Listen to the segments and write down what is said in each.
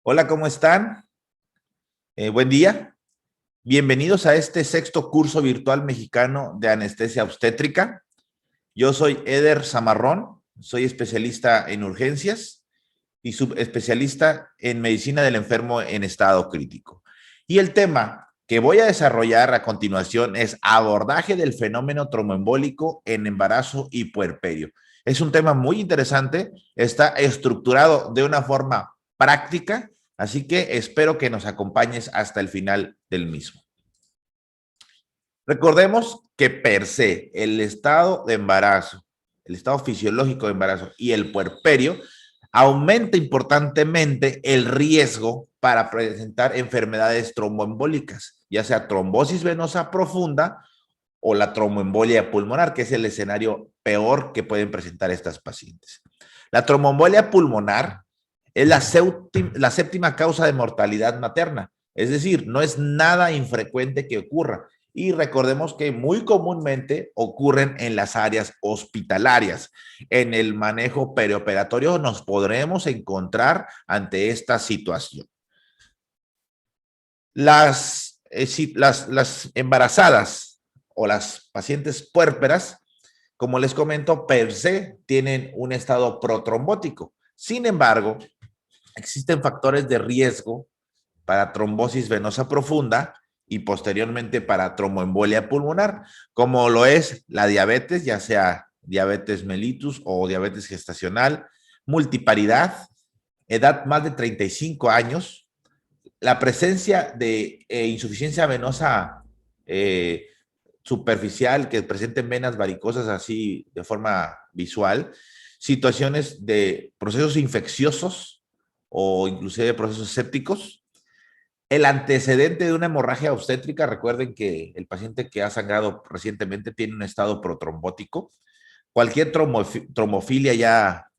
Hola, ¿cómo están? Buen día. Bienvenidos a este sexto curso virtual mexicano de anestesia obstétrica. Yo soy Eder Zamarrón, soy especialista en urgencias y subespecialista en medicina del enfermo en estado crítico. Y el tema que voy a desarrollar a continuación es abordaje del fenómeno tromboembólico en embarazo y puerperio. Es un tema muy interesante, está estructurado de una forma práctica, así que espero que nos acompañes hasta el final del mismo. Recordemos que per se el estado de embarazo, el estado fisiológico de embarazo y el puerperio aumenta importantemente el riesgo para presentar enfermedades tromboembólicas, ya sea trombosis venosa profunda o la tromboembolia pulmonar, que es el escenario peor que pueden presentar estas pacientes. La tromboembolia pulmonar es la séptima causa de mortalidad materna, es decir, no es nada infrecuente que ocurra. Y recordemos que muy comúnmente ocurren en las áreas hospitalarias. En el manejo perioperatorio nos podremos encontrar ante esta situación. Las embarazadas o las pacientes puérperas, como les comento, per se tienen un estado protrombótico. Sin embargo, existen factores de riesgo para trombosis venosa profunda y posteriormente para tromboembolia pulmonar, como lo es la diabetes, ya sea diabetes mellitus o diabetes gestacional, multiparidad, edad más de 35 años, la presencia de insuficiencia venosa eh, superficial que presenten venas varicosas así de forma visual, situaciones de procesos infecciosos o inclusive procesos sépticos, el antecedente de una hemorragia obstétrica. Recuerden que el paciente que ha sangrado recientemente tiene un estado protrombótico. Cualquier trombofilia ya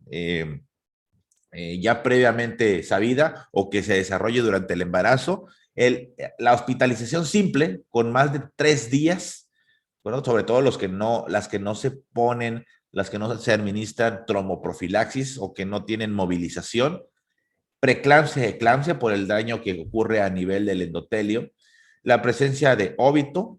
previamente sabida o que se desarrolle durante el embarazo. La hospitalización simple con más de 3 días, bueno, sobre todo las que no se ponen, las que no se administran tromboprofilaxis o que no tienen movilización, preeclampsia, eclampsia por el daño que ocurre a nivel del endotelio, la presencia de óbito,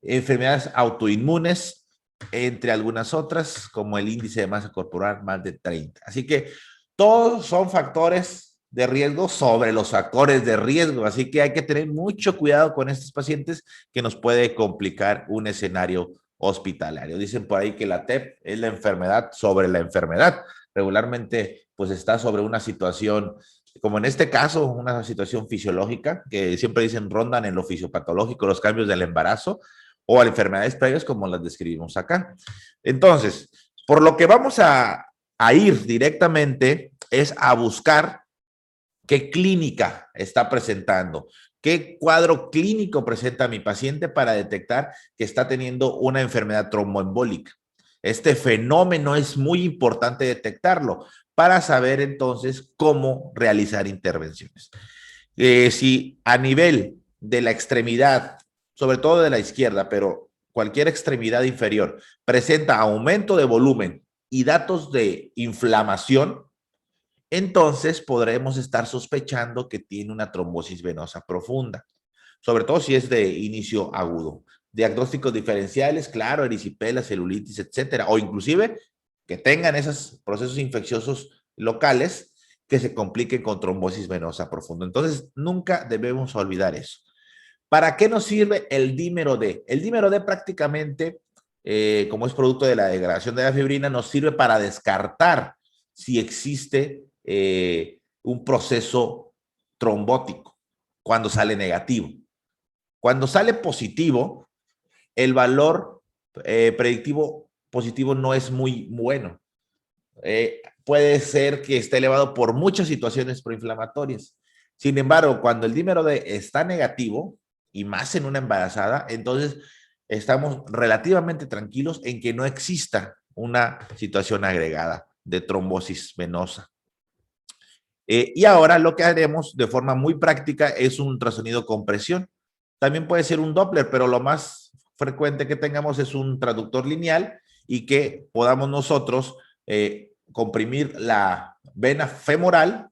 enfermedades autoinmunes, entre algunas otras, como el índice de masa corporal más de 30. Así que todos son factores de riesgo sobre los factores de riesgo, así que hay que tener mucho cuidado con estos pacientes que nos puede complicar un escenario hospitalario. Dicen por ahí que la TEP es la enfermedad sobre la enfermedad. Regularmente, pues está sobre una situación, como en este caso, una situación fisiológica, que siempre dicen rondan en lo fisiopatológico, los cambios del embarazo, o a enfermedades previas como las describimos acá. Entonces, por lo que vamos a ir directamente es a buscar qué clínica está presentando, qué cuadro clínico presenta mi paciente para detectar que está teniendo una enfermedad tromboembólica. Este fenómeno es muy importante detectarlo para saber entonces cómo realizar intervenciones. Si a nivel de la extremidad, sobre todo de la izquierda, pero cualquier extremidad inferior, presenta aumento de volumen y datos de inflamación, entonces podremos estar sospechando que tiene una trombosis venosa profunda, sobre todo si es de inicio agudo. Diagnósticos diferenciales, claro, erisipela, celulitis, etcétera, o inclusive que tengan esos procesos infecciosos locales que se compliquen con trombosis venosa profunda. Entonces, nunca debemos olvidar eso. ¿Para qué nos sirve el dímero D? El dímero D prácticamente, como es producto de la degradación de la fibrina, nos sirve para descartar si existe un proceso trombótico cuando sale negativo. Cuando sale positivo, el valor predictivo positivo no es muy bueno. Puede ser que esté elevado por muchas situaciones proinflamatorias. Sin embargo, cuando el dímero D está negativo, y más en una embarazada, entonces estamos relativamente tranquilos en que no exista una situación agregada de trombosis venosa. Y ahora lo que haremos de forma muy práctica es un ultrasonido con presión. También puede ser un Doppler, pero lo más frecuente que tengamos es un traductor lineal y que podamos nosotros comprimir la vena femoral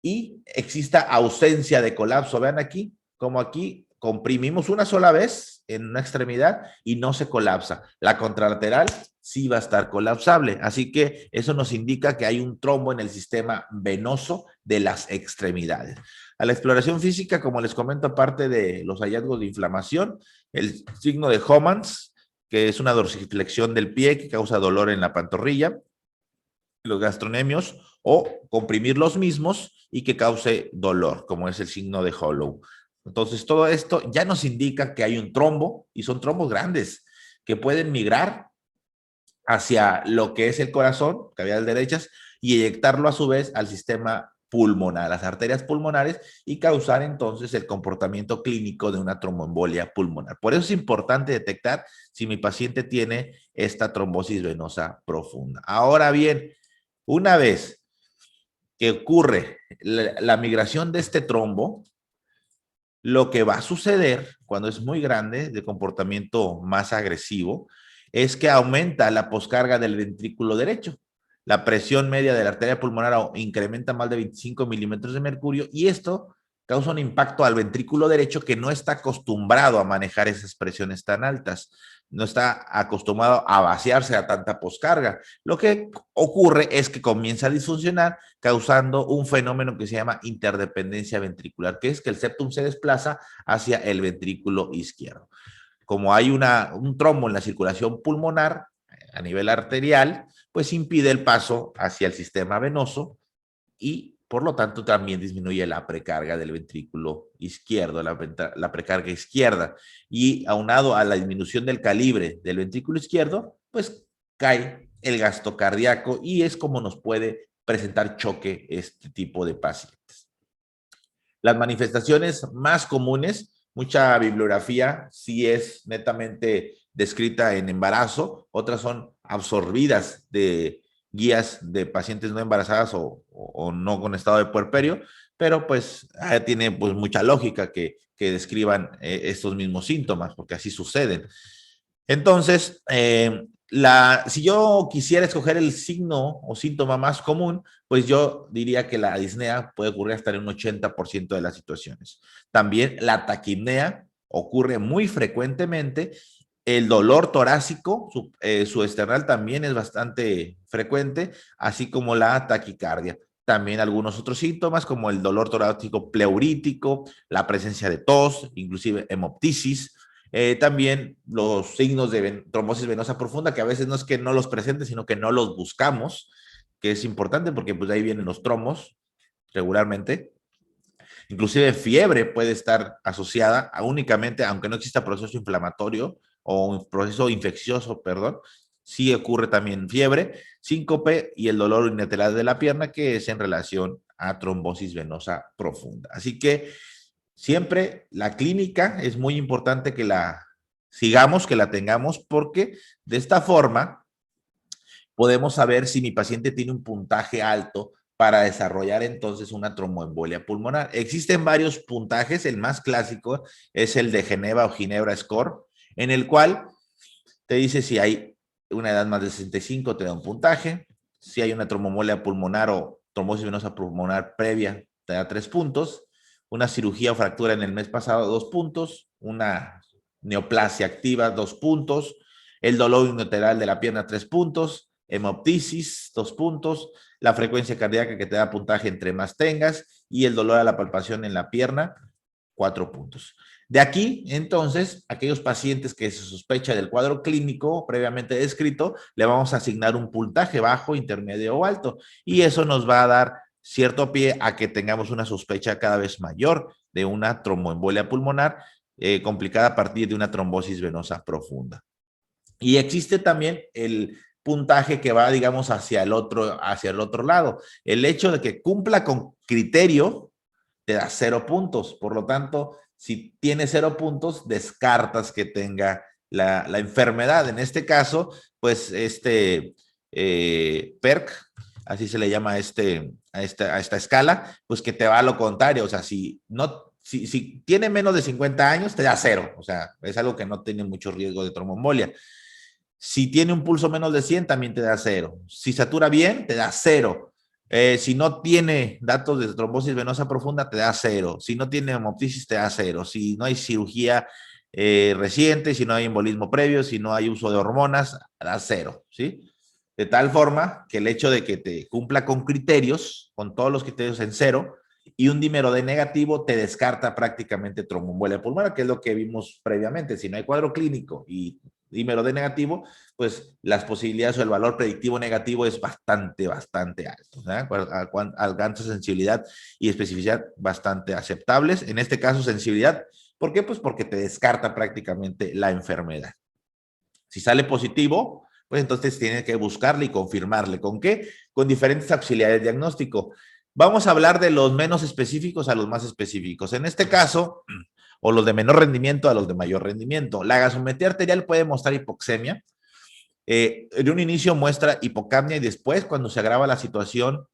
y exista ausencia de colapso. Vean aquí, como aquí comprimimos una sola vez en una extremidad y no se colapsa. La contralateral sí va a estar colapsable. Así que eso nos indica que hay un trombo en el sistema venoso de las extremidades. A la exploración física, como les comento, aparte de los hallazgos de inflamación, el signo de Homans, que es una dorsiflexión del pie que causa dolor en la pantorrilla, los gastronemios, o comprimir los mismos y que cause dolor, como es el signo de Hollow. Entonces, todo esto ya nos indica que hay un trombo, y son trombos grandes, que pueden migrar hacia lo que es el corazón, cavidades derechas, y eyectarlo a su vez al sistema pulmonar, las arterias pulmonares, y causar entonces el comportamiento clínico de una tromboembolia pulmonar. Por eso es importante detectar si mi paciente tiene esta trombosis venosa profunda. Ahora bien, una vez que ocurre la migración de este trombo, lo que va a suceder cuando es muy grande, de comportamiento más agresivo, es que aumenta la poscarga del ventrículo derecho. La presión media de la arteria pulmonar incrementa más de 25 milímetros de mercurio y esto causa un impacto al ventrículo derecho que no está acostumbrado a manejar esas presiones tan altas, no está acostumbrado a vaciarse a tanta poscarga. Lo que ocurre es que comienza a disfuncionar, causando un fenómeno que se llama interdependencia ventricular, que es que el septum se desplaza hacia el ventrículo izquierdo. Como hay un trombo en la circulación pulmonar a nivel arterial, pues impide el paso hacia el sistema venoso y por lo tanto también disminuye la precarga del ventrículo izquierdo, la precarga izquierda. Y aunado a la disminución del calibre del ventrículo izquierdo, pues cae el gasto cardíaco y es como nos puede presentar choque este tipo de pacientes. Las manifestaciones más comunes, mucha bibliografía sí es netamente descrita en embarazo, otras son absorbidas de guías de pacientes no embarazadas o no con estado de puerperio, pero pues tiene pues mucha lógica que describan estos mismos síntomas, porque así suceden. Entonces, si yo quisiera escoger el signo o síntoma más común, pues yo diría que la disnea puede ocurrir hasta en un 80% de las situaciones. También la taquipnea ocurre muy frecuentemente. El dolor torácico, su external también es bastante frecuente, así como la taquicardia. También algunos otros síntomas como el dolor torácico pleurítico, la presencia de tos, inclusive hemoptisis. También los signos de trombosis venosa profunda, que a veces no es que no los presenten, sino que no los buscamos, que es importante porque pues de ahí vienen los trombos regularmente. Inclusive fiebre puede estar asociada a únicamente, aunque no exista proceso inflamatorio o un proceso infeccioso, perdón, sí ocurre también fiebre, síncope y el dolor unilateral de la pierna, que es en relación a trombosis venosa profunda. Así que siempre la clínica es muy importante que la sigamos, que la tengamos, porque de esta forma podemos saber si mi paciente tiene un puntaje alto para desarrollar entonces una tromboembolia pulmonar. Existen varios puntajes, el más clásico es el de Geneva o Ginebra Score, en el cual te dice si hay una edad más de 65, te da un puntaje, si hay una tromboembolia pulmonar o trombosis venosa pulmonar previa, te da 3 puntos, una cirugía o fractura en el mes pasado, 2 puntos, una neoplasia activa, 2 puntos, el dolor unilateral de la pierna, 3 puntos, hemoptisis, 2 puntos, la frecuencia cardíaca que te da puntaje entre más tengas y el dolor a la palpación en la pierna, 4 puntos. De aquí, entonces, aquellos pacientes que se sospecha del cuadro clínico previamente descrito, le vamos a asignar un puntaje bajo, intermedio o alto, y eso nos va a dar cierto pie a que tengamos una sospecha cada vez mayor de una tromboembolia pulmonar complicada a partir de una trombosis venosa profunda. Y existe también el puntaje que va, digamos, hacia el otro lado. El hecho de que cumpla con criterio te da 0 puntos. Por lo tanto, si tiene 0 puntos, descartas que tenga la enfermedad. En este caso, pues PERC, así se le llama a esta escala, pues que te va a lo contrario. O sea, si tiene menos de 50 años, te da 0. O sea, es algo que no tiene mucho riesgo de tromboembolia. Si tiene un pulso menos de 100, también te da 0. Si satura bien, te da 0. Si no tiene datos de trombosis venosa profunda, te da 0. Si no tiene hemoptisis, te da 0. Si no hay cirugía reciente, si no hay embolismo previo, si no hay uso de hormonas, da 0, ¿sí? De tal forma que el hecho de que te cumpla con criterios, con todos los criterios en 0, y un dímero D negativo te descarta prácticamente tromboembolia pulmonar, que es lo que vimos previamente. Si no hay cuadro clínico y dímero D negativo, pues las posibilidades o el valor predictivo negativo es bastante alto, alcanza sensibilidad y especificidad bastante aceptables. En este caso, sensibilidad, ¿por qué? Pues porque te descarta prácticamente la enfermedad. Si sale positivo, pues entonces tienes que buscarle y confirmarle. ¿Con qué? Con diferentes auxiliares de diagnóstico. Vamos a hablar de los menos específicos a los más específicos. En este caso, o los de menor rendimiento a los de mayor rendimiento. La gasometría arterial puede mostrar hipoxemia. En un inicio muestra hipocapnia y después, cuando se agrava la situación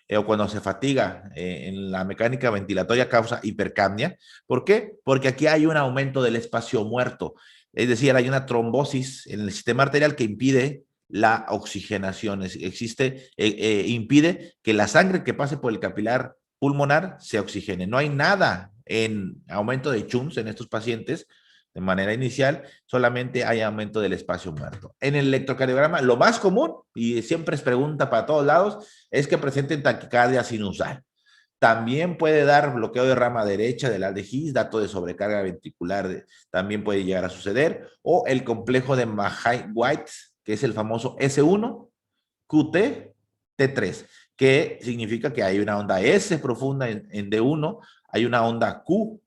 o cuando se fatiga en la mecánica ventilatoria, causa hipercapnia. ¿Por qué? Porque aquí hay un aumento del espacio muerto. Es decir, hay una trombosis en el sistema arterial que impide la oxigenación. Impide que la sangre que pase por el capilar pulmonar se oxigene. No hay nada en aumento de CHUMS en estos pacientes de manera inicial, solamente hay aumento del espacio muerto. En el electrocardiograma, lo más común, y siempre es pregunta para todos lados, es que presenten taquicardia sinusal. También puede dar bloqueo de rama derecha del aldehis, dato de sobrecarga ventricular, también puede llegar a suceder, o el complejo de Mahay-White, que es el famoso S1, QT, T3, que significa que hay una onda S profunda en D1, hay una onda Q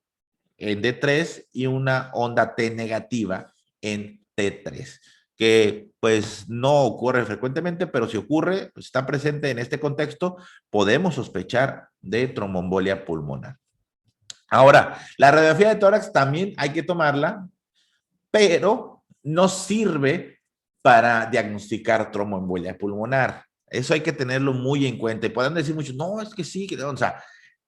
en D3 y una onda T negativa en T3, que pues no ocurre frecuentemente, pero si ocurre, pues, está presente en este contexto, podemos sospechar de tromboembolia pulmonar. Ahora, la radiografía de tórax también hay que tomarla, pero no sirve para diagnosticar tromboembolia pulmonar. Eso hay que tenerlo muy en cuenta. Y pueden decir muchos, no, es que sí, o sea,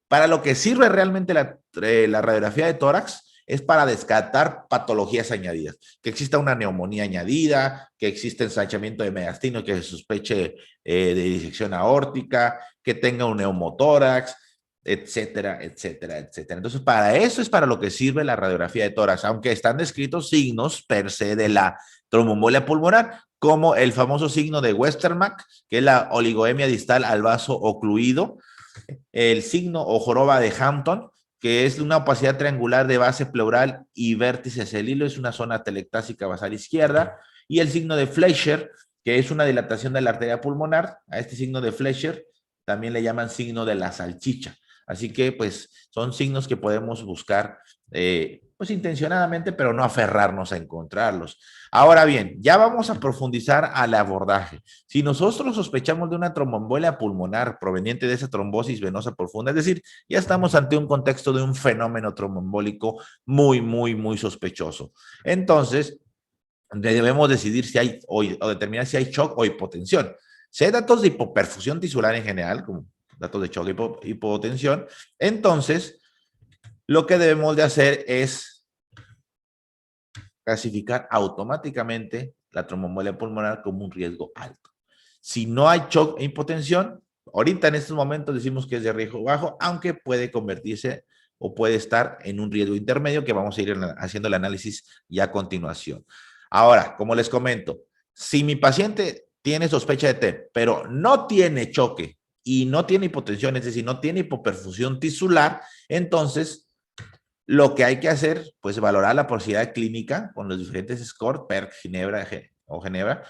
para lo que sirve realmente la radiografía de tórax es para descartar patologías añadidas, que exista una neumonía añadida, que exista ensanchamiento de mediastino, que se sospeche de disección aórtica, que tenga un neumotórax, etcétera, etcétera, etcétera. Entonces, para eso es para lo que sirve la radiografía de tórax, aunque están descritos signos per se de la tromboembolia pulmonar, como el famoso signo de Westermarck, que es la oligoemia distal al vaso ocluido, el signo o joroba de Hampton, que es una opacidad triangular de base pleural y vértices del hilo, es una zona telectásica basal izquierda, y el signo de Fleischer, que es una dilatación de la arteria pulmonar. A este signo de Fleischer también le llaman signo de la salchicha. Así que, pues, son signos que podemos buscar, pues, intencionadamente, pero no aferrarnos a encontrarlos. Ahora bien, ya vamos a profundizar al abordaje. Si nosotros sospechamos de una tromboembolia pulmonar proveniente de esa trombosis venosa profunda, es decir, ya estamos ante un contexto de un fenómeno tromboembólico muy sospechoso. Entonces, debemos decidir si hay o determinar si hay shock o hipotensión. Si hay datos de hipoperfusión tisular en general, como datos de shock y hipotensión, entonces lo que debemos de hacer es clasificar automáticamente la tromboembolia pulmonar como un riesgo alto. Si no hay shock e hipotensión, ahorita en estos momentos decimos que es de riesgo bajo, aunque puede convertirse o puede estar en un riesgo intermedio que vamos a ir haciendo el análisis ya a continuación. Ahora, como les comento, si mi paciente tiene sospecha de TEP, pero no tiene choque y no tiene hipotensión, es decir, no tiene hipoperfusión tisular, entonces lo que hay que hacer, pues valorar la posibilidad clínica con los diferentes scores, PERC, Ginebra o Ginebra,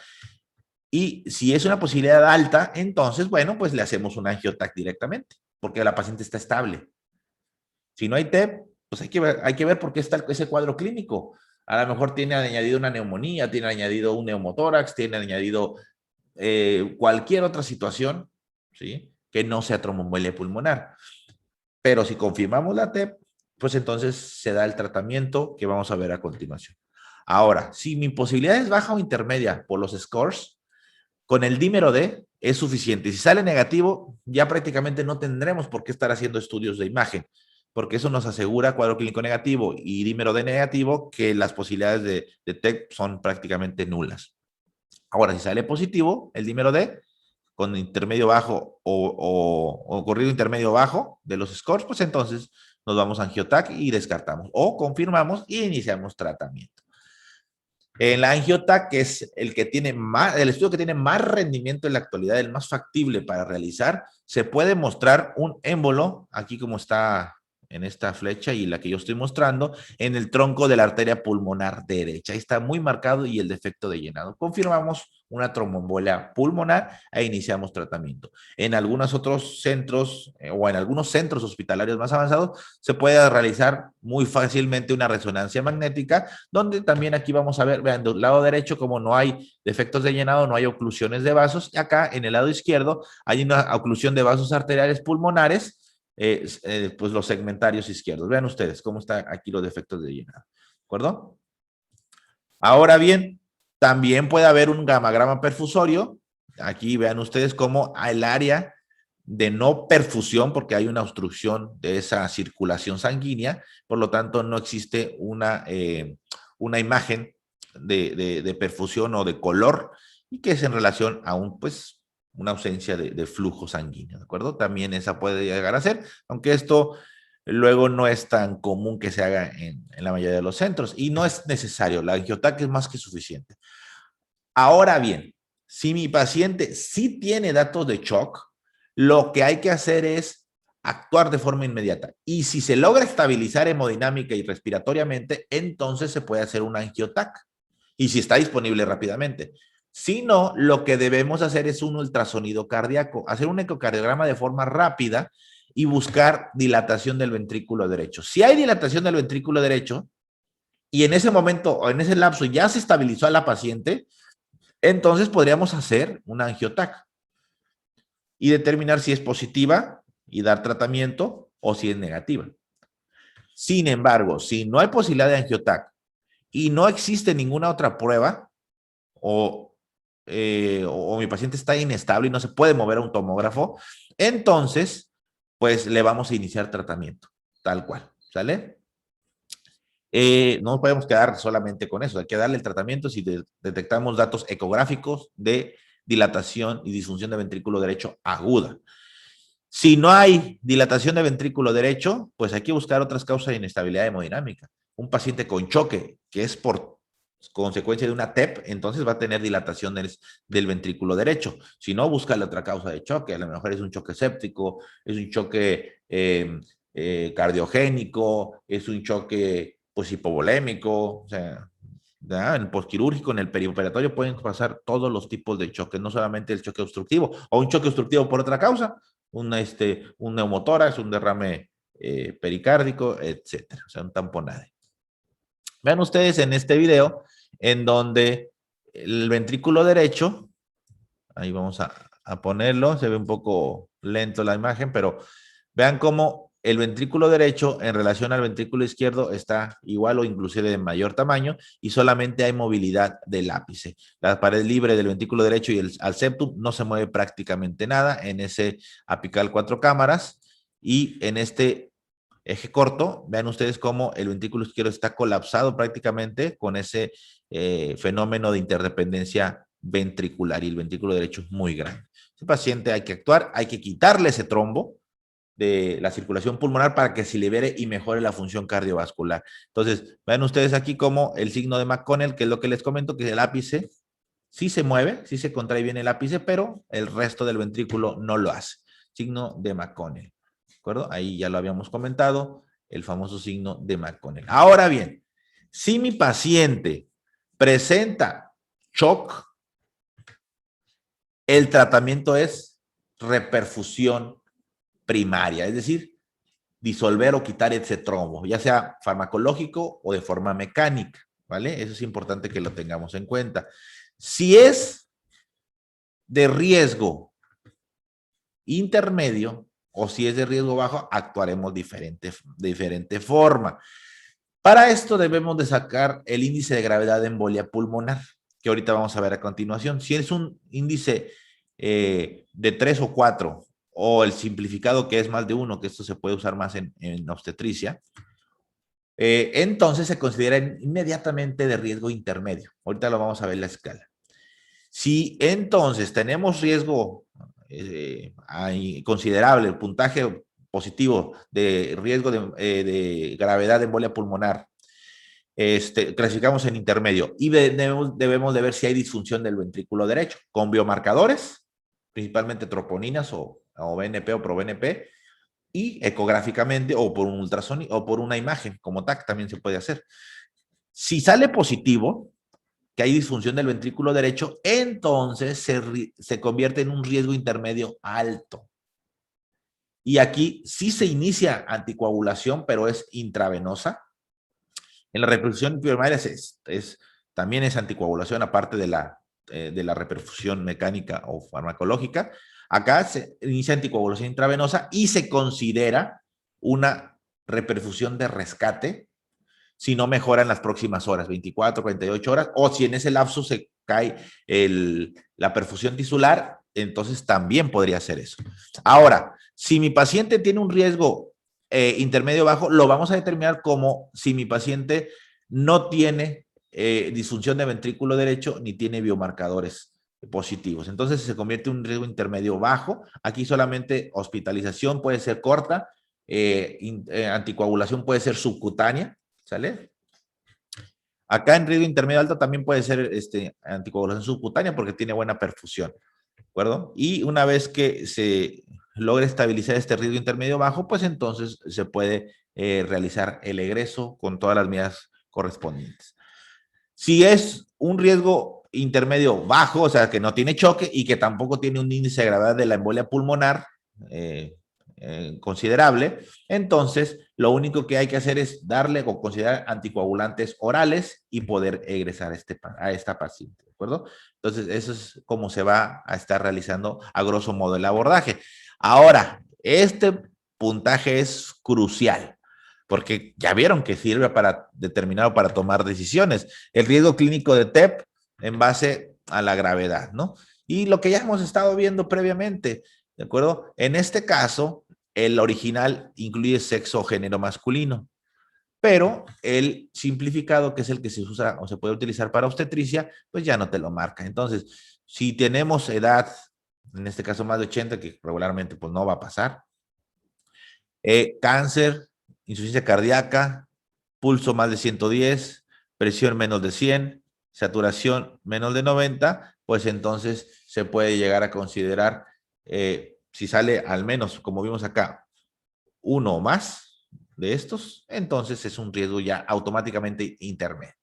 y si es una posibilidad alta, entonces, bueno, pues le hacemos un angiotac directamente, porque la paciente está estable. Si no hay TEP, pues hay que ver por qué está ese cuadro clínico. A lo mejor tiene añadido una neumonía, tiene añadido un neumotórax, tiene añadido cualquier otra situación, ¿sí? Que no sea tromboembolia pulmonar. Pero si confirmamos la TEP, pues entonces se da el tratamiento que vamos a ver a continuación. Ahora, si mi posibilidad es baja o intermedia por los scores, con el dímero D es suficiente. Si sale negativo, ya prácticamente no tendremos por qué estar haciendo estudios de imagen, porque eso nos asegura cuadro clínico negativo y dímero D negativo que las posibilidades de TEP son prácticamente nulas. Ahora, si sale positivo, el dímero D, con intermedio bajo o corrido intermedio bajo de los scores, pues entonces nos vamos a angiotac y descartamos. O confirmamos y iniciamos tratamiento. En la angiotac, que es el estudio que tiene más rendimiento en la actualidad, el más factible para realizar, se puede mostrar un émbolo, aquí como está en esta flecha y la que yo estoy mostrando, en el tronco de la arteria pulmonar derecha. Ahí está muy marcado y el defecto de llenado. Confirmamos una tromboembolia pulmonar e iniciamos tratamiento. En algunos otros centros o en algunos centros hospitalarios más avanzados se puede realizar muy fácilmente una resonancia magnética, donde también aquí vamos a ver, vean, del lado derecho como no hay defectos de llenado, no hay oclusiones de vasos, y acá en el lado izquierdo hay una oclusión de vasos arteriales pulmonares, pues los segmentarios izquierdos. Vean ustedes cómo están aquí los defectos de llenado. ¿De acuerdo? Ahora bien, también puede haber un gamagrama perfusorio. Aquí vean ustedes cómo el área de no perfusión, porque hay una obstrucción de esa circulación sanguínea, por lo tanto no existe una imagen de perfusión o de color, y que es en relación a una ausencia de flujo sanguíneo, ¿de acuerdo? También esa puede llegar a ser, aunque esto luego no es tan común que se haga en la mayoría de los centros, y no es necesario, la angiotac es más que suficiente. Ahora bien, si mi paciente sí tiene datos de shock, lo que hay que hacer es actuar de forma inmediata. Y si se logra estabilizar hemodinámica y respiratoriamente, entonces se puede hacer una angiotac. Y si está disponible rápidamente. Si no, lo que debemos hacer es un ultrasonido cardíaco, hacer un ecocardiograma de forma rápida y buscar dilatación del ventrículo derecho. Si hay dilatación del ventrículo derecho y en ese momento o en ese lapso ya se estabilizó a la paciente, entonces podríamos hacer una angiotac y determinar si es positiva y dar tratamiento o si es negativa. Sin embargo, si no hay posibilidad de angiotac y no existe ninguna otra prueba o mi paciente está inestable y no se puede mover a un tomógrafo, entonces pues le vamos a iniciar tratamiento, tal cual, ¿sale? No podemos quedar solamente con eso, hay que darle el tratamiento si detectamos datos ecográficos de dilatación y disfunción de ventrículo derecho aguda. Si no hay dilatación de ventrículo derecho, pues hay que buscar otras causas de inestabilidad hemodinámica. Un paciente con choque, que es por consecuencia de una TEP, entonces va a tener dilatación del ventrículo derecho. Si no, busca la otra causa de choque. A lo mejor es un choque séptico, es un choque cardiogénico, es un choque pues hipovolémico, o sea, ¿ya? En el postquirúrgico, en el perioperatorio pueden pasar todos los tipos de choques, no solamente el choque obstructivo o un choque obstructivo por otra causa, un neumotórax, un derrame pericárdico, etcétera, o sea, un tamponade. Vean ustedes en este video en donde el ventrículo derecho, ahí vamos a ponerlo, se ve un poco lento la imagen, pero vean cómo el ventrículo derecho en relación al ventrículo izquierdo está igual o inclusive de mayor tamaño y solamente hay movilidad del ápice. La pared libre del ventrículo derecho y al septum no se mueve prácticamente nada en ese apical 4 cámaras y en este eje corto, vean ustedes cómo el ventrículo izquierdo está colapsado prácticamente con ese fenómeno de interdependencia ventricular y el ventrículo derecho es muy grande. Ese paciente hay que actuar, hay que quitarle ese trombo de la circulación pulmonar para que se libere y mejore la función cardiovascular. Entonces, vean ustedes aquí como el signo de McConnell, que es lo que les comento, que el ápice sí se mueve, sí se contrae bien el ápice, pero el resto del ventrículo no lo hace. Signo de McConnell. ¿De acuerdo? Ahí ya lo habíamos comentado, el famoso signo de McConnell. Ahora bien, si mi paciente presenta shock, el tratamiento es reperfusión primaria, es decir, disolver o quitar ese trombo, ya sea farmacológico o de forma mecánica, ¿vale? Eso es importante que lo tengamos en cuenta. Si es de riesgo intermedio o si es de riesgo bajo, actuaremos de diferente forma. Para esto debemos de sacar el índice de gravedad de embolia pulmonar, que ahorita vamos a ver a continuación. Si es un índice de 3 o 4, o el simplificado que es más de 1, que esto se puede usar más en obstetricia, entonces se considera inmediatamente de riesgo intermedio. Ahorita lo vamos a ver en la escala. Si entonces tenemos riesgo hay considerable el puntaje positivo de riesgo de gravedad de embolia pulmonar, clasificamos en intermedio y debemos de ver si hay disfunción del ventrículo derecho con biomarcadores, principalmente troponinas o BNP o proBNP, y ecográficamente o por un ultrasonido o por una imagen como TAC también se puede hacer. Si sale positivo, que hay disfunción del ventrículo derecho, entonces se convierte en un riesgo intermedio alto. Y aquí sí se inicia anticoagulación, pero es intravenosa. En la reperfusión primaria también es anticoagulación, aparte de la reperfusión mecánica o farmacológica. Acá se inicia anticoagulación intravenosa y se considera una reperfusión de rescate si no mejora en las próximas horas, 24, 48 horas, o si en ese lapso se cae la perfusión tisular, entonces también podría ser eso. Ahora, si mi paciente tiene un riesgo intermedio bajo, lo vamos a determinar como si mi paciente no tiene disfunción de ventrículo derecho ni tiene biomarcadores positivos. Entonces se convierte en un riesgo intermedio bajo. Aquí solamente hospitalización puede ser corta, anticoagulación puede ser subcutánea, ¿sale? Acá en riesgo intermedio alto también puede ser anticoagulación subcutánea porque tiene buena perfusión, ¿de acuerdo? Y una vez que se logre estabilizar este riesgo intermedio bajo, pues entonces se puede realizar el egreso con todas las medidas correspondientes. Si es un riesgo intermedio bajo, o sea, que no tiene choque y que tampoco tiene un índice de gravedad de la embolia pulmonar considerable, entonces lo único que hay que hacer es darle o considerar anticoagulantes orales y poder egresar a esta paciente, ¿de acuerdo? Entonces, eso es como se va a estar realizando a grosso modo el abordaje. Ahora, este puntaje es crucial, porque ya vieron que sirve para determinar o para tomar decisiones. El riesgo clínico de TEP en base a la gravedad, ¿no? Y lo que ya hemos estado viendo previamente, ¿de acuerdo? En este caso, el original incluye sexo o género masculino, pero el simplificado, que es el que se usa o se puede utilizar para obstetricia, pues ya no te lo marca. Entonces, si tenemos edad, en este caso más de 80, que regularmente pues no va a pasar, cáncer, insuficiencia cardíaca, pulso más de 110, presión menos de 100, saturación menos de 90, pues entonces se puede llegar a considerar, si sale al menos, como vimos acá, uno o más de estos, entonces es un riesgo ya automáticamente intermedio.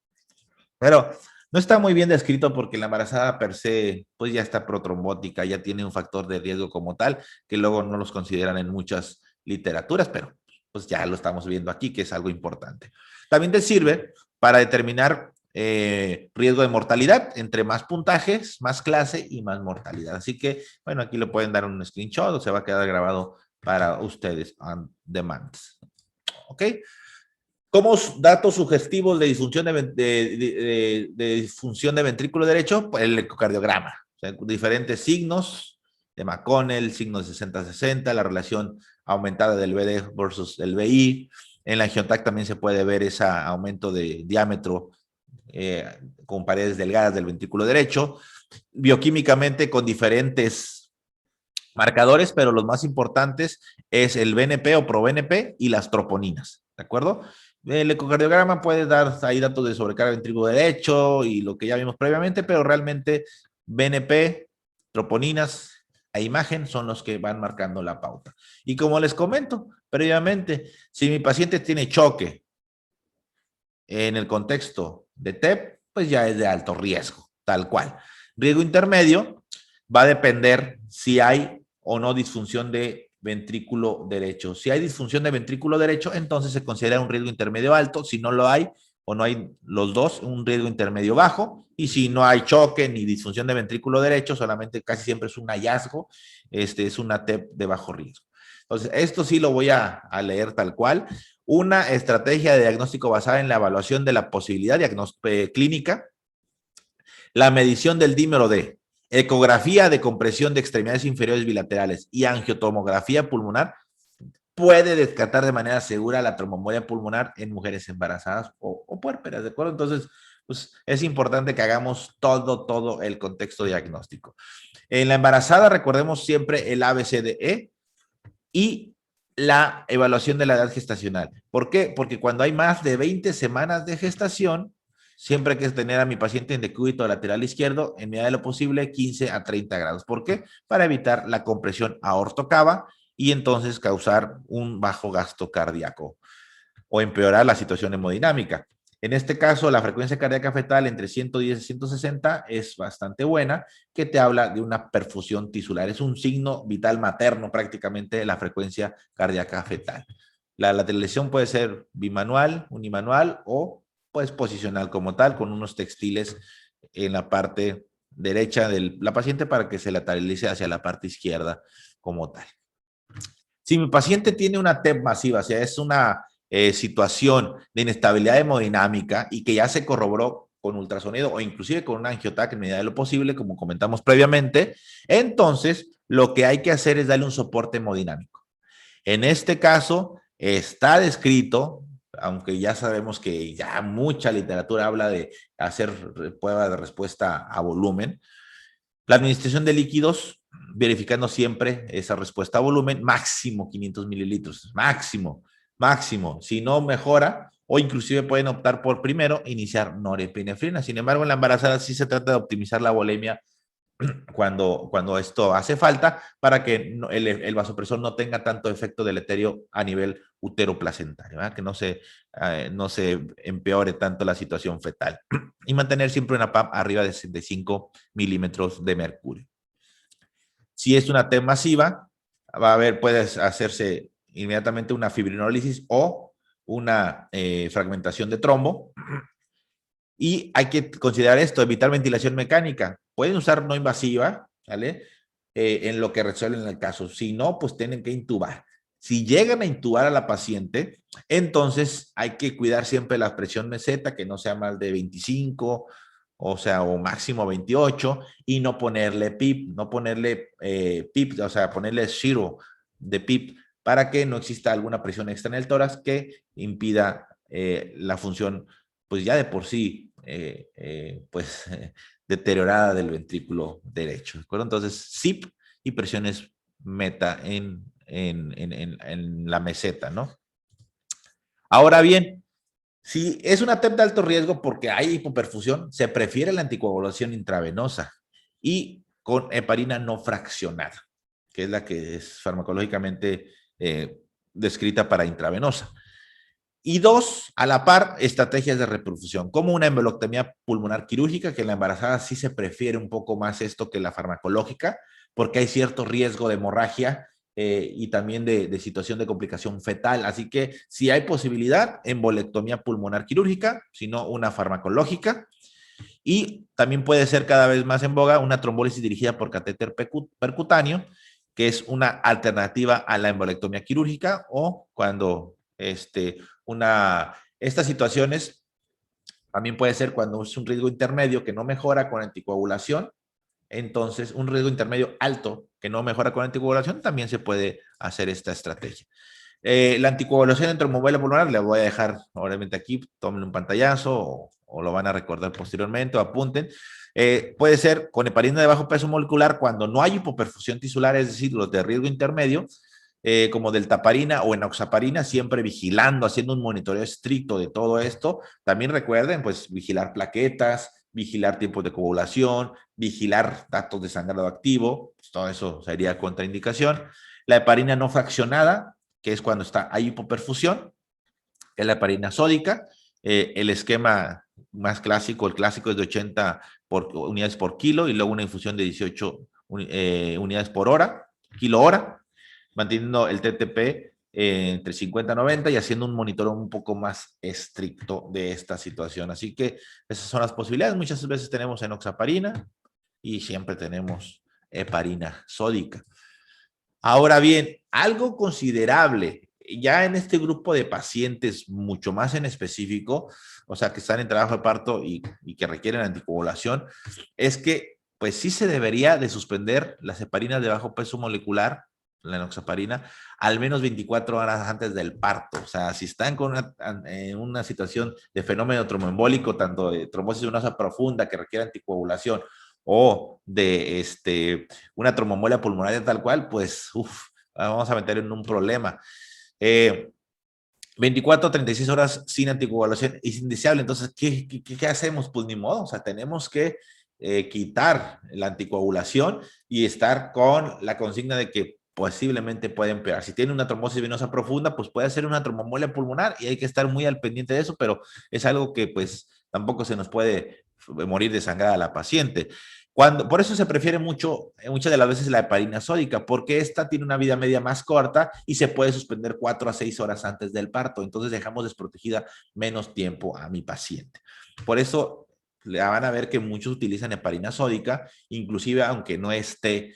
Pero no está muy bien descrito porque la embarazada per se, pues ya está protrombótica, ya tiene un factor de riesgo como tal, que luego no los consideran en muchas literaturas, pero pues ya lo estamos viendo aquí, que es algo importante. También te sirve para determinar riesgo de mortalidad, entre más puntajes, más clase y más mortalidad. Así que, bueno, aquí le pueden dar un screenshot o se va a quedar grabado para ustedes on demand. ¿Ok? Como datos sugestivos de disfunción de disfunción de ventrículo derecho, pues el ecocardiograma. O sea, diferentes signos de McConnell, signos de 60-60, la relación aumentada del BD versus el BI. En la angiotac también se puede ver ese aumento de diámetro con paredes delgadas del ventrículo derecho. Bioquímicamente con diferentes marcadores, pero los más importantes es el BNP o proBNP y las troponinas, ¿de acuerdo? El ecocardiograma puede dar ahí datos de sobrecarga ventrículo derecho y lo que ya vimos previamente, pero realmente BNP, troponinas e imagen son los que van marcando la pauta. Y como les comento previamente, si mi paciente tiene choque en el contexto de TEP, pues ya es de alto riesgo, tal cual. Riesgo intermedio va a depender si hay o no disfunción de ventrículo derecho. Si hay disfunción de ventrículo derecho, entonces se considera un riesgo intermedio alto. Si no lo hay o no hay los dos, un riesgo intermedio bajo. Y si no hay choque ni disfunción de ventrículo derecho, solamente casi siempre es un hallazgo, es una TEP de bajo riesgo. Entonces, esto sí lo voy a leer tal cual. Una estrategia de diagnóstico basada en la evaluación de la posibilidad clínica, la medición del dímero D, ecografía de compresión de extremidades inferiores bilaterales y angiotomografía pulmonar puede descartar de manera segura la tromboembolia pulmonar en mujeres embarazadas o puérperas, ¿de acuerdo? Entonces, pues es importante que hagamos todo el contexto diagnóstico. En la embarazada, recordemos siempre el ABCDE y la evaluación de la edad gestacional. ¿Por qué? Porque cuando hay más de 20 semanas de gestación, siempre hay que tener a mi paciente en decúbito lateral izquierdo, en medida de lo posible, 15 a 30 grados. ¿Por qué? Para evitar la compresión aortocava y entonces causar un bajo gasto cardíaco o empeorar la situación hemodinámica. En este caso, la frecuencia cardíaca fetal entre 110 y 160 es bastante buena, que te habla de una perfusión tisular. Es un signo vital materno prácticamente de la frecuencia cardíaca fetal. La lateralización puede ser bimanual, unimanual o pues posicional como tal, con unos textiles en la parte derecha de la paciente para que se lateralice hacia la parte izquierda como tal. Si mi paciente tiene una TEP masiva, o sea, es una situación de inestabilidad hemodinámica y que ya se corroboró con ultrasonido o inclusive con una angiotac en medida de lo posible, como comentamos previamente, entonces lo que hay que hacer es darle un soporte hemodinámico. En este caso está descrito, aunque ya sabemos que ya mucha literatura habla de hacer prueba de respuesta a volumen, la administración de líquidos, verificando siempre esa respuesta a volumen, máximo 500 mililitros, máximo. Si no mejora, o inclusive pueden optar por primero iniciar norepinefrina. Sin embargo, en la embarazada sí se trata de optimizar la volemia cuando esto hace falta para que el vasopresor no tenga tanto efecto deleterio a nivel uteroplacentario, ¿verdad? Que no se empeore tanto la situación fetal. Y mantener siempre una PAP arriba de 65 milímetros de mercurio. Si es una TEP masiva, puede hacerse inmediatamente una fibrinólisis o una fragmentación de trombo. Y hay que considerar esto, evitar ventilación mecánica. Pueden usar no invasiva, ¿vale? En lo que resuelven el caso. Si no, pues tienen que intubar. Si llegan a intubar a la paciente, entonces hay que cuidar siempre la presión meseta, que no sea más de 25, o sea, o máximo 28, y no ponerle PIP, no ponerle PIP, o sea, ponerle zero de PIP para que no exista alguna presión extra en el tórax que impida la función, pues ya de por sí, pues deteriorada del ventrículo derecho. ¿De acuerdo? Entonces, SIP y presiones meta en la meseta, ¿no? Ahora bien, si es una TEP de alto riesgo porque hay hipoperfusión, se prefiere la anticoagulación intravenosa y con heparina no fraccionada, que es la que es farmacológicamente descrita para intravenosa. Y dos, a la par, estrategias de reperfusión, como una embolectomía pulmonar quirúrgica, que en la embarazada sí se prefiere un poco más esto que la farmacológica, porque hay cierto riesgo de hemorragia y también de situación de complicación fetal. Así que si hay posibilidad, embolectomía pulmonar quirúrgica, si no una farmacológica. Y también puede ser cada vez más en boga una trombólisis dirigida por catéter percutáneo, que es una alternativa a la embolectomía quirúrgica o cuando estas situaciones también puede ser cuando es un riesgo intermedio que no mejora con anticoagulación, entonces un riesgo intermedio alto que no mejora con anticoagulación, también se puede hacer esta estrategia. La anticoagulación en tromboembolia pulmonar, le voy a dejar obviamente aquí, tomen un pantallazo o lo van a recordar posteriormente o apunten. Puede ser con heparina de bajo peso molecular cuando no hay hipoperfusión tisular, es decir, los de riesgo intermedio, como deltaparina o enoxaparina, siempre vigilando, haciendo un monitoreo estricto de todo esto. También recuerden, pues, vigilar plaquetas, vigilar tiempos de coagulación, vigilar datos de sangrado activo, pues, todo eso sería contraindicación. La heparina no fraccionada, que es cuando hay hipoperfusión, es la heparina sódica. El esquema más clásico, el clásico es de 80 unidades por kilo y luego una infusión de 18 unidades por hora, kilo hora, manteniendo el TTP entre 50 y 90 y haciendo un monitoreo un poco más estricto de esta situación. Así que esas son las posibilidades. Muchas veces tenemos enoxaparina y siempre tenemos heparina sódica. Ahora bien, algo considerable, ya en este grupo de pacientes mucho más en específico, o sea, que están en trabajo de parto y que requieren anticoagulación, es que pues sí se debería de suspender las heparinas de bajo peso molecular, la enoxaparina, al menos 24 horas antes del parto. O sea, si están con una situación de fenómeno tromboembólico, tanto de trombosis venosa profunda que requiere anticoagulación o de una tromboembolia pulmonar tal cual, pues vamos a meter en un problema. 24 a 36 horas sin anticoagulación es indeseable. Entonces, ¿qué hacemos? Pues ni modo, o sea, tenemos que quitar la anticoagulación y estar con la consigna de que posiblemente puede empeorar. Si tiene una trombosis venosa profunda, pues puede ser una tromboembolia pulmonar y hay que estar muy al pendiente de eso, pero es algo que pues tampoco se nos puede morir desangrada a la paciente. Por eso se prefiere muchas de las veces la heparina sódica, porque esta tiene una vida media más corta y se puede suspender 4 a 6 horas antes del parto. Entonces dejamos desprotegida menos tiempo a mi paciente. Por eso van a ver que muchos utilizan heparina sódica, inclusive aunque no esté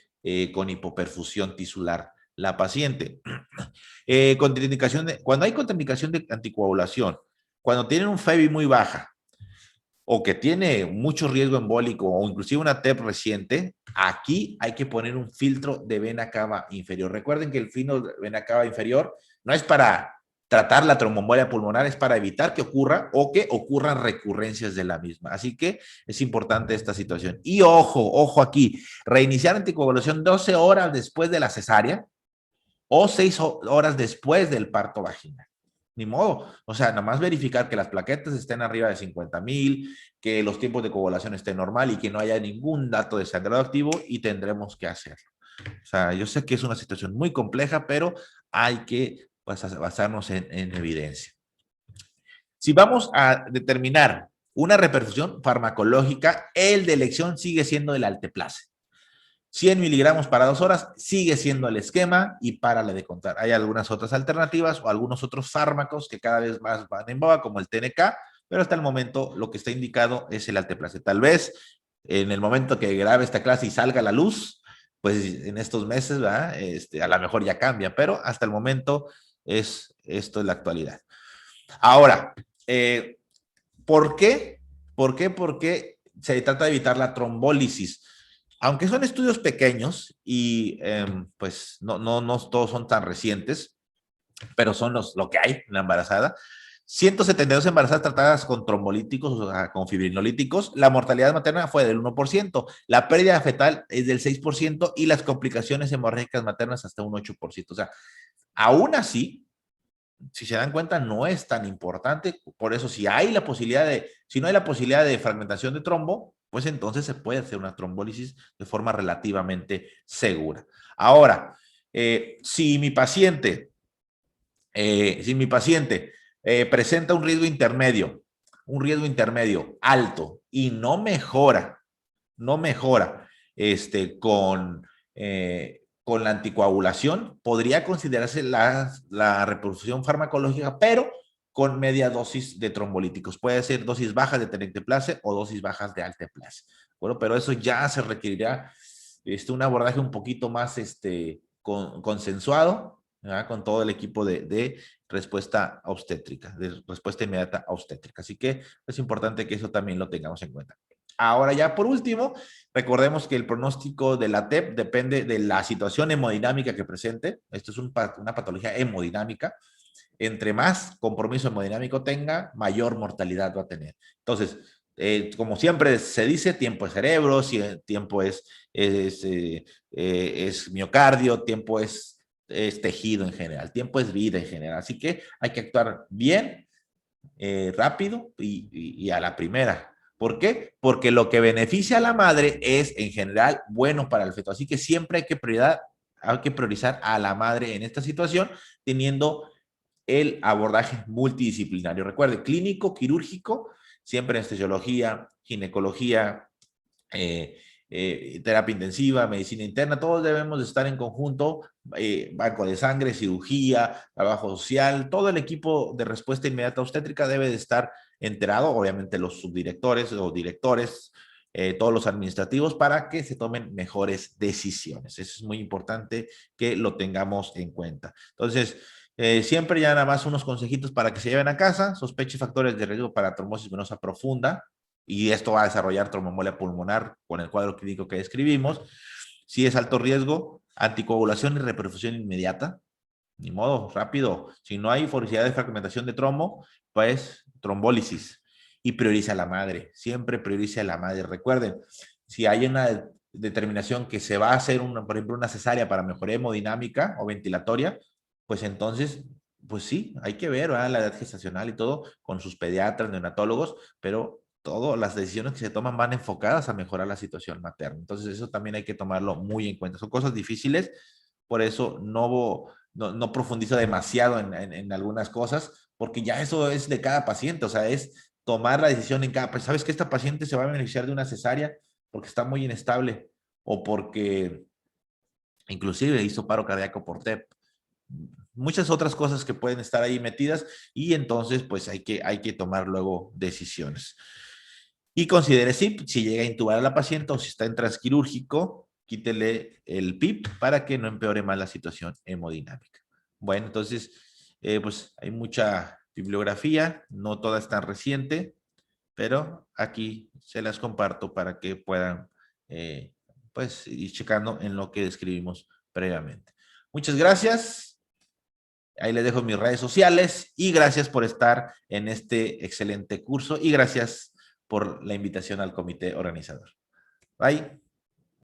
con hipoperfusión tisular la paciente. Cuando hay contraindicación de anticoagulación, cuando tienen un FEBI muy baja, o que tiene mucho riesgo embólico o inclusive una TEP reciente, aquí hay que poner un filtro de vena cava inferior. Recuerden que el filtro de vena cava inferior no es para tratar la tromboembolia pulmonar, es para evitar que ocurra o que ocurran recurrencias de la misma. Así que es importante esta situación. Y ojo aquí, reiniciar anticoagulación 12 horas después de la cesárea o 6 horas después del parto vaginal. Ni modo, o sea, nada más verificar que las plaquetas estén arriba de 50,000, que los tiempos de coagulación estén normal y que no haya ningún dato de sangrado activo y tendremos que hacerlo. O sea, yo sé que es una situación muy compleja, pero hay que basarnos en evidencia. Si vamos a determinar una repercusión farmacológica, el de elección sigue siendo el alteplase. 100 miligramos para 2 horas sigue siendo el esquema y párale de contar. Hay algunas otras alternativas o algunos otros fármacos que cada vez más van en boga, como el TNK, pero hasta el momento lo que está indicado es el alteplase. Tal vez en el momento que grabe esta clase y salga a la luz, pues en estos meses, ¿verdad? A lo mejor ya cambia, pero hasta el momento esto es la actualidad. Ahora, ¿por qué? ¿Por qué? Porque se trata de evitar la trombólisis. Aunque son estudios pequeños y pues no todos son tan recientes, pero son lo que hay en la embarazada. 172 embarazadas tratadas con trombolíticos, o sea, con fibrinolíticos, la mortalidad materna fue del 1%, la pérdida fetal es del 6% y las complicaciones hemorrágicas maternas hasta un 8%. O sea, aún así, si se dan cuenta, no es tan importante. Por eso, si no hay la posibilidad de fragmentación de trombo, pues entonces se puede hacer una trombólisis de forma relativamente segura. Ahora, si mi paciente presenta un riesgo intermedio alto y no mejora con la anticoagulación, podría considerarse la reperfusión farmacológica, pero con media dosis de trombolíticos. Puede ser dosis bajas de tenecteplase o dosis bajas de alteplase. Bueno, pero eso ya se requerirá un abordaje un poquito más consensuado, ¿verdad? Con todo el equipo de respuesta obstétrica, de respuesta inmediata obstétrica. Así que es importante que eso también lo tengamos en cuenta. Ahora ya por último, recordemos que el pronóstico de la TEP depende de la situación hemodinámica que presente. Esto es una patología hemodinámica. Entre más compromiso hemodinámico tenga, mayor mortalidad va a tener. Entonces, como siempre se dice, tiempo es cerebro, tiempo es miocardio, tiempo es tejido en general, tiempo es vida en general. Así que hay que actuar bien, rápido y a la primera. ¿Por qué? Porque lo que beneficia a la madre es en general bueno para el feto. Así que siempre hay que priorizar a la madre en esta situación, teniendo el abordaje multidisciplinario. Recuerde, clínico, quirúrgico, siempre anestesiología, ginecología, terapia intensiva, medicina interna, todos debemos de estar en conjunto, banco de sangre, cirugía, trabajo social, todo el equipo de respuesta inmediata obstétrica debe de estar enterado, obviamente los subdirectores o directores, todos los administrativos, para que se tomen mejores decisiones. Eso es muy importante que lo tengamos en cuenta. Entonces, siempre ya nada más unos consejitos para que se lleven a casa, sospeche factores de riesgo para trombosis venosa profunda, y esto va a desarrollar tromboembolia pulmonar con el cuadro clínico que describimos. Si es alto riesgo, Anticoagulación y reperfusión inmediata. Ni modo, rápido. Si no hay foricidad de fragmentación de trombo, pues trombólisis. Y prioriza a la madre. Siempre prioriza a la madre. Recuerden, si hay una determinación que se va a hacer, por ejemplo, una cesárea para mejoría hemodinámica o ventilatoria, pues entonces, pues sí, hay que ver, ¿verdad?, la edad gestacional y todo con sus pediatras, neonatólogos, pero todas las decisiones que se toman van enfocadas a mejorar la situación materna. Entonces, eso también hay que tomarlo muy en cuenta. Son cosas difíciles, por eso no profundizo demasiado en algunas cosas, porque ya eso es de cada paciente, o sea, es tomar la decisión en cada, pues sabes que esta paciente se va a beneficiar de una cesárea porque está muy inestable o porque inclusive hizo paro cardíaco por TEP. Muchas otras cosas que pueden estar ahí metidas y entonces pues hay que tomar luego decisiones. Y considere si llega a intubar a la paciente o si está en transquirúrgico, quítele el PIP para que no empeore más la situación hemodinámica. Bueno, entonces, pues hay mucha bibliografía, no toda es tan reciente, pero aquí se las comparto para que puedan, pues, ir checando en lo que describimos previamente. Muchas gracias. Ahí les dejo mis redes sociales y gracias por estar en este excelente curso y gracias por la invitación al comité organizador. Bye.